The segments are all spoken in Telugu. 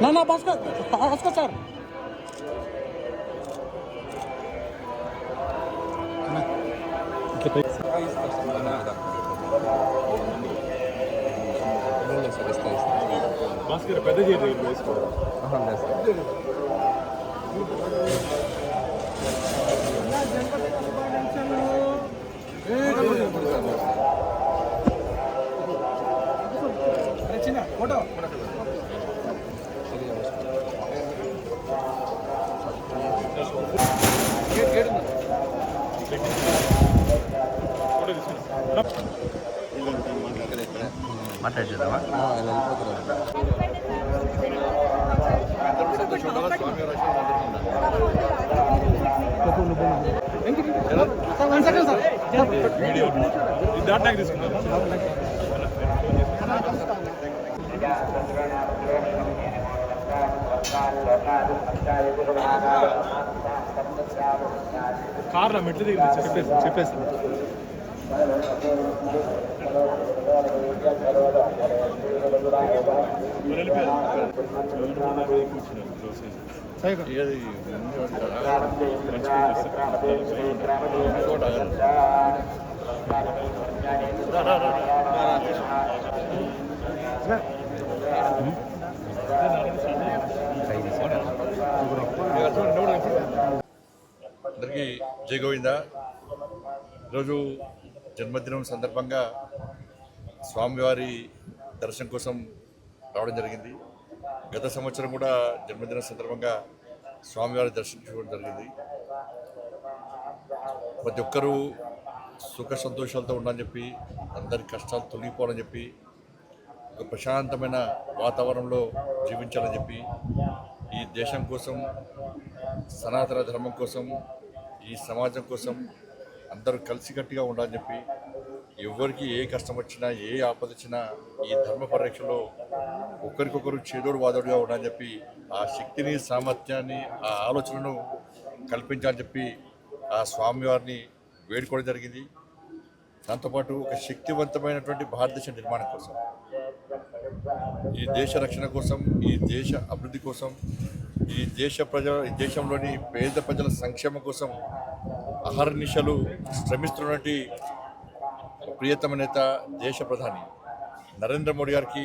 ना बस का सर భాస్కర్ పెద్ద చేతి వేసుకోవాలి. ఫోటో మాట్లాడుతుందామా వీడియో దాటాకి తీసుకున్నారు. కార్లో మెట్లు దిగి చెప్పేస్తాను. అందరికీ జై గోవింద. ఈరోజు జన్మదినం సందర్భంగా స్వామివారి దర్శనం కోసం రావడం జరిగింది. గత సంవత్సరం కూడా జన్మదినం సందర్భంగా స్వామివారి దర్శించుకోవడం జరిగింది. ప్రతి ఒక్కరూ సుఖ సంతోషాలతో ఉండాలని చెప్పి, అందరి కష్టాలు తొలగిపోవాలని చెప్పి, ఒక ప్రశాంతమైన వాతావరణంలో జీవించాలని చెప్పి, ఈ దేశం కోసం, సనాతన ధర్మం కోసం, ఈ సమాజం కోసం అందరూ కలిసికట్టుగా ఉండాలని చెప్పి, ఎవరికి ఏ కష్టం వచ్చినా, ఏ ఆపద వచ్చినా ఈ ధర్మ పరిరక్షలో ఒకరికొకరు చేదోడు వాదోడుగా ఉండాలని చెప్పి, ఆ శక్తిని, సామర్థ్యాన్ని, ఆ ఆలోచనను కల్పించాలని చెప్పి ఆ స్వామివారిని వేడుకోవడం జరిగింది. దాంతోపాటు ఒక శక్తివంతమైనటువంటి భారతదేశ నిర్మాణం కోసం, ఈ దేశ రక్షణ కోసం, ఈ దేశ అభివృద్ధి కోసం, ఈ దేశంలోని పేద ప్రజల సంక్షేమం కోసం అహర్నిశలు శ్రమిస్తున్నటువంటి ప్రియతమ నేత, దేశ ప్రధాని నరేంద్ర మోడీ గారికి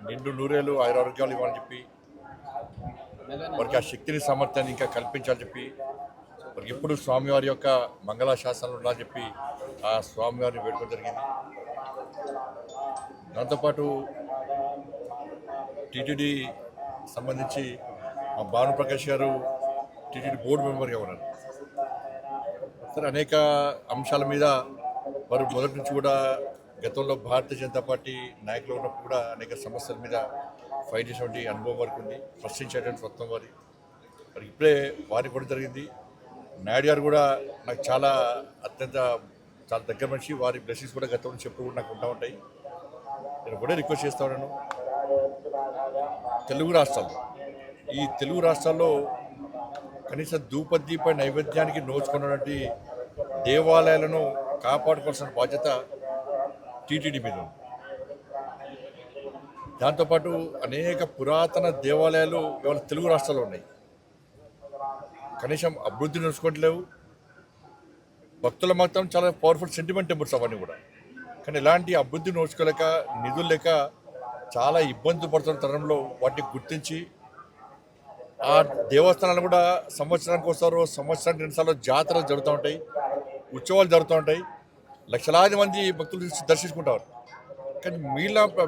నిండు నూరేళ్ళు ఆరోగ్యాలు ఇవ్వాలని చెప్పి, వారికి ఆ శక్తిని, సామర్థ్యాన్ని ఇంకా కల్పించాలని చెప్పి, వారికి ఎప్పుడు స్వామివారి యొక్క మంగళాశాసనాలు ఉండాలని చెప్పి ఆ స్వామివారిని వేడుకోవడం జరిగింది. దాంతోపాటు టీటీడీ సంబంధించి మా భానుప్రకాష్ గారు టీటీడీ బోర్డు మెంబర్గా ఉన్నారు. సరే, అనేక అంశాల మీద వారు మొదటి నుంచి కూడా గతంలో భారతీయ జనతా పార్టీ నాయకులు ఉన్నప్పుడు కూడా అనేక సమస్యల మీద ఫైట్ చేసినటువంటి అనుభవం వరకు ఉంది. ప్రశ్నించేటువంటి స్వత్వం మరి ఇప్పుడే వారికి కూడా జరిగింది. నాయుడు గారు కూడా నాకు చాలా దగ్గర మనిషి. వారి బ్లెస్సింగ్స్ కూడా గతం నుంచి ఎప్పుడు కూడా నాకు ఉంటా ఉంటాయి. నేను కూడా రిక్వెస్ట్ చేస్తా ఉన్నాను, ఈ తెలుగు రాష్ట్రాల్లో కనీసం ధూపదీప నైవేద్యానికి నోచుకున్నటువంటి దేవాలయాలను కాపాడుకోవాల్సిన బాధ్యత టీటీడీ మీద ఉంది. దాంతోపాటు అనేక పురాతన దేవాలయాలు ఇవాళ తెలుగు రాష్ట్రాల్లో ఉన్నాయి. కనీసం అభివృద్ధి నడుచుకోవట్లేవు. భక్తుల మాత్రం చాలా పవర్ఫుల్ సెంటిమెంట్ టెంపుల్స్ అవన్నీ కూడా. కానీ ఇలాంటి అభివృద్ధి నోచుకోలేక, నిధులు లేక చాలా ఇబ్బంది పడుతున్న తరంలో వాటిని గుర్తించి ఆ దేవస్థానాలు కూడా సంవత్సరానికి వస్తారు, సంవత్సరానికి 2 సార్లు జాతరలు జరుగుతూ ఉంటాయి, ఉత్సవాలు జరుగుతూ ఉంటాయి, లక్షలాది మంది భక్తులు దర్శించుకుంటారు. కానీ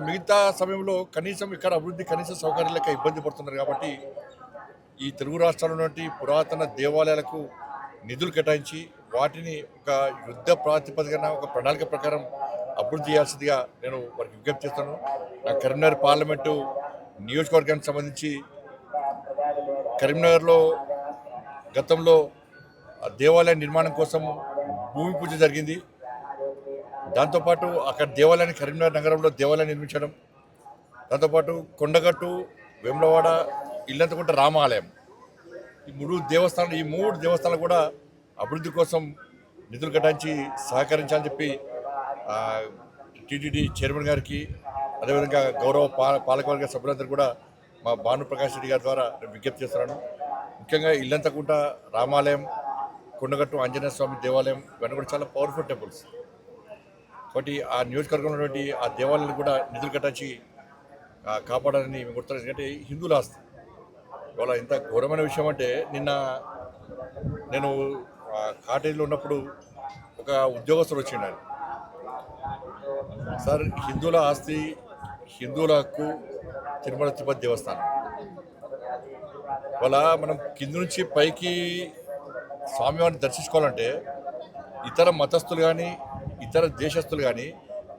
మిగతా సమయంలో కనీసం ఇక్కడ అభివృద్ధి, కనీస సౌకర్యాలు లేక ఇబ్బంది పడుతున్నారు. కాబట్టి ఈ తెలుగు రాష్ట్రాల్లో ఉన్నటువంటి పురాతన దేవాలయాలకు నిధులు కేటాయించి వాటిని ఒక యుద్ధ ప్రాతిపదికన, ఒక ప్రణాళిక ప్రకారం అభివృద్ధి చేయాల్సిందిగా నేను వారికి విజ్ఞప్తి చేస్తాను. నా కరీంనగర్ పార్లమెంటు నియోజకవర్గానికి సంబంధించి కరీంనగర్లో గతంలో దేవాలయ నిర్మాణం కోసం భూమి పూజ జరిగింది. దాంతోపాటు అక్కడ దేవాలయాన్ని, కరీంనగర్ నగరంలో దేవాలయం నిర్మించడం, దాంతోపాటు కొండగట్టు, వేములవాడ, ఇల్లంతకుంట రామాలయం, ఈ 3 దేవస్థానాలు కూడా అభివృద్ధి కోసం నిధులు కేటాయించి సహకరించాలని చెప్పి టీటీడీ చైర్మన్ గారికి అదేవిధంగా గౌరవ పాలకవర్గ సభ్యులందరూ కూడా మా భానుప్రకాష్ రెడ్డి గారి ద్వారా నేను విజ్ఞప్తి చేస్తున్నాను. ముఖ్యంగా ఇల్లంతకుంట రామాలయం, కొండగట్టు ఆంజనేయ స్వామి దేవాలయం ఇవన్నీ కూడా చాలా పవర్ఫుల్ టెంపుల్స్. కాబట్టి ఆ నియోజకవర్గంలో ఉన్నటువంటి ఆ దేవాలయాలు కూడా నిధులు కేటాయించి కాపాడాలని మేము గుర్తున్నాం. ఎందుకంటే హిందువుల ఆస్తి. ఇవాళ ఇంత ఘోరమైన విషయం అంటే నిన్న నేను కాటేజీలో ఉన్నప్పుడు ఒక ఉద్యోగస్తుడు వచ్చిండు. సార్, హిందువుల ఆస్తి, హిందువుల హక్కు తిరుమల తిరుపతి దేవస్థానం. ఇవాళ మనం కింద నుంచి పైకి స్వామివారిని దర్శించుకోవాలంటే ఇతర మతస్థులు కానీ ఇతర దేశస్తులు కానీ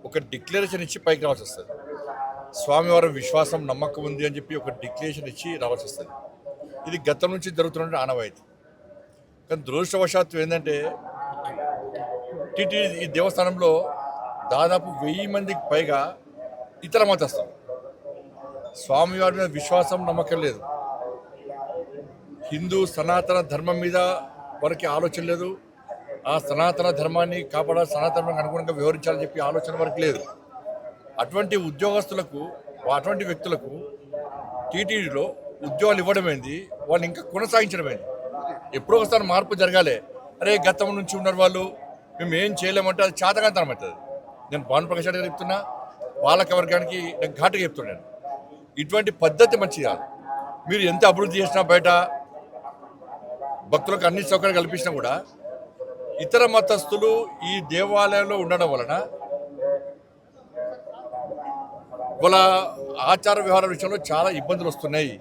ఒక డిక్లరేషన్ ఇచ్చి పైకి రావాల్సి వస్తుంది. స్వామివారి విశ్వాసం నమ్మకం ఉంది అని చెప్పి ఒక డిక్లరేషన్ ఇచ్చి రావాల్సి వస్తుంది. ఇది గతం నుంచి జరుగుతున్న ఆనవాయితీ. కానీ దురదృష్టవశాత్తు ఏంటంటే టీటీడీ ఈ దేవస్థానంలో దాదాపు 1000 మందికి పైగా ఇతర మతస్థులు. స్వామివారి మీద విశ్వాసం నమ్మకం లేదు. హిందూ సనాతన ధర్మం మీద వారికి ఆలోచన లేదు. ఆ సనాతన ధర్మాన్ని కాపాడాలి, సనాతనానికి అనుగుణంగా వ్యవహరించాలని చెప్పి ఆలోచన వరకు లేదు. అటువంటి ఉద్యోగస్తులకు, అటువంటి వ్యక్తులకు టీటీడీలో ఉద్యోగాలు ఇవ్వడమైంది, వాళ్ళు ఇంకా కొనసాగించడమైంది. ఎప్పుడో ఒకసారి మార్పు జరగాలి. అరే గతం నుంచి ఉన్నారు వాళ్ళు, మేము ఏం చేయలేమంటే అది చేతకాంతనం అవుతుంది. నేను భానుప్రకాష్ రెడ్డి గారు చెప్తున్నా, పాలక వర్గానికి నేను ఘాటుగా చెప్తున్నాను, ఇటువంటి పద్ధతి మంచిది కాదు. మీరు ఎంత అభివృద్ధి చేసినా, బయట భక్తులకు అన్ని సౌకర్యాలు కల్పించినా కూడా ఇతర మతస్థులు ఈ దేవాలయంలో ఉండడం వలన వాళ్ళ ఆచార వ్యవహారాల విషయంలో చాలా ఇబ్బందులు వస్తున్నాయి.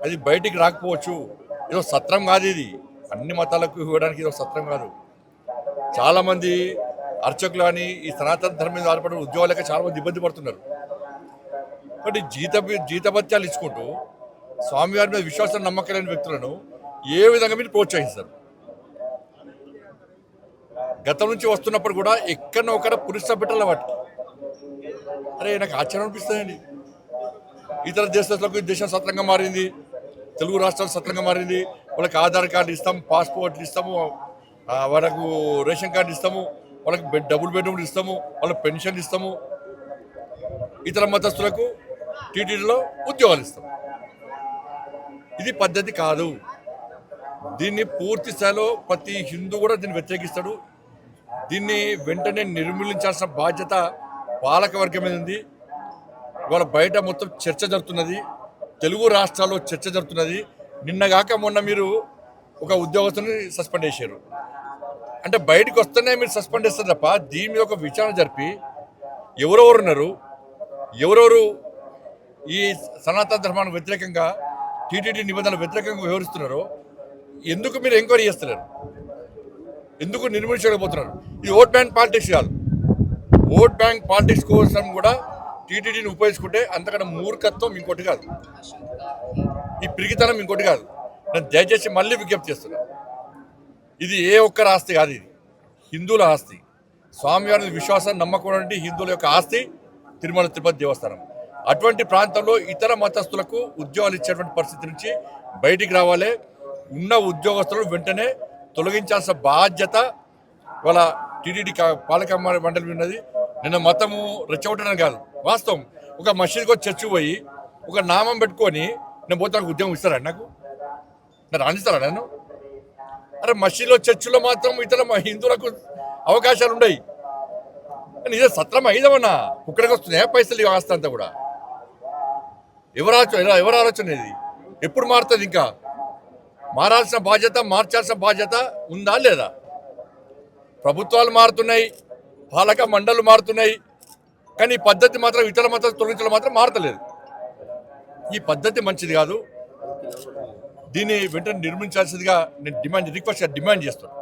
అది బయటికి రాకపోవచ్చు. ఏదో సత్రం కాదు ఇది, అన్ని మతాలకు ఇవ్వడానికి ఏదో సత్రం కాదు. చాలామంది అర్చకులు కానీ ఈ సనాతన ధర్మం మీద ఆధారపడిన ఉద్యోగాలకి చాలామంది ఇబ్బంది పడుతున్నారు. కాబట్టి జీతభత్యాలు ఇచ్చుకుంటూ స్వామివారి మీద విశ్వాసం నమ్మకం లేని వ్యక్తులను ఏ విధంగా మీరు ప్రోత్సహిస్తారు? గతం నుంచి వస్తున్నప్పుడు కూడా ఎక్కడో ఒకడ పురుష పెట్టాలి వాటికి. అరే నాకు ఆశ్చర్యం అనిపిస్తుందండి. ఇతర దేశాలకు దేశం సత్రంగా మారింది, తెలుగు రాష్ట్రాలు సత్రంగా మారింది. వాళ్ళకి ఆధార్ కార్డు ఇస్తాము, పాస్పోర్ట్లు ఇస్తాము, వాళ్ళకు రేషన్ కార్డు ఇస్తాము, వాళ్ళకి డబుల్ బెడ్రూమ్లు ఇస్తాము, వాళ్ళకి పెన్షన్ ఇస్తాము. ఇతర మతస్థులకు టీటీడీలో ఉద్యోగాలు ఇస్తాము. ఇది పద్ధతి కాదు. దీన్ని పూర్తి స్థాయిలో ప్రతి హిందూ కూడా దీన్ని వ్యతిరేకిస్తాడు. దీన్ని వెంటనే నిర్మూలించాల్సిన బాధ్యత పాలక వర్గం మీద ఉంది. ఇవాళ బయట మొత్తం చర్చ జరుగుతున్నది, తెలుగు రాష్ట్రాల్లో చర్చ జరుగుతున్నది. నిన్నగాక మొన్న మీరు ఒక ఉద్యోగస్తుని సస్పెండ్ చేశారు. అంటే బయటకు వస్తేనే మీరు సస్పెండ్ చేస్తారు తప్ప దీని మీద ఒక విచారణ జరిపి ఎవరెవరు ఉన్నారు, ఎవరెవరు ఈ సనాతన ధర్మానికి వ్యతిరేకంగా, టీటీడీ నిబంధనలకు వ్యతిరేకంగా వ్యవహరిస్తున్నారో ఎందుకు మీరు ఎంక్వైరీ చేస్తున్నారు? ఎందుకు నిర్మించలేకపోతున్నారు? ఇది ఓట్ బ్యాంక్ పాలిటిక్స్ కాదు. ఓట్ బ్యాంక్ పాలిటిక్స్ కోసం కూడా టీటీడీని ఉపయోగించుకుంటే అంతకన్నా మూర్ఖత్వం ఇంకోటి కాదు, ఈ పిరిగితనం ఇంకోటి కాదు. నేను దయచేసి మళ్ళీ విజ్ఞప్తి చేస్తున్నా, ఇది ఏ ఒక్కరి ఆస్తి కాదు, ఇది హిందువుల ఆస్తి. స్వామివారి విశ్వాసాన్ని నమ్మకం హిందువుల యొక్క ఆస్తి తిరుమల తిరుపతి దేవస్థానం. అటువంటి ప్రాంతంలో ఇతర మతస్థులకు ఉద్యోగాలు ఇచ్చేటువంటి పరిస్థితి నుంచి బయటికి రావాలి. ఉన్న ఉద్యోగస్తులను వెంటనే తొలగించాల్సిన బాధ్యత వాళ్ళ టీటీడీ పాలక మండలి ఉన్నది. నిన్న మతము రెచ్చగొట్టడం కాదు, వాస్తవం. ఒక మసీద్కి వచ్చి చర్చి పోయి ఒక నామం పెట్టుకొని నేను పోతే నాకు ఉద్యోగం ఇస్తారా? నాకు రాణిస్తారా నన్ను? అరే మసీదులో చర్చిలో మాత్రం ఇతర హిందువులకు అవకాశాలు ఉన్నాయి. కానీ ఇదే సత్రం అయిదమన్నా కుక్కడికి వస్తున్నాయా పైసలు ఆస్తి అంతా కూడా? ఎవరు ఆలోచన ఇది? ఎప్పుడు మారుతుంది? ఇంకా మారాల్సిన బాధ్యత, మార్చాల్సిన బాధ్యత ఉందా లేదా? ప్రభుత్వాలు మారుతున్నాయి, పాలక మండళ్ళు మారుతున్నాయి, కానీ ఈ పద్ధతి మాత్రం ఇతర మత తొలగించడం మాత్రం మారతలేదు. ఈ పద్ధతి మంచిది కాదు. దీన్ని వెంటనే నిర్మించాల్సిందిగా నేను డిమాండ్ చేస్తున్నాను.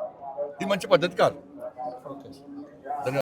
ఇది మంచి పద్ధతి కాదు.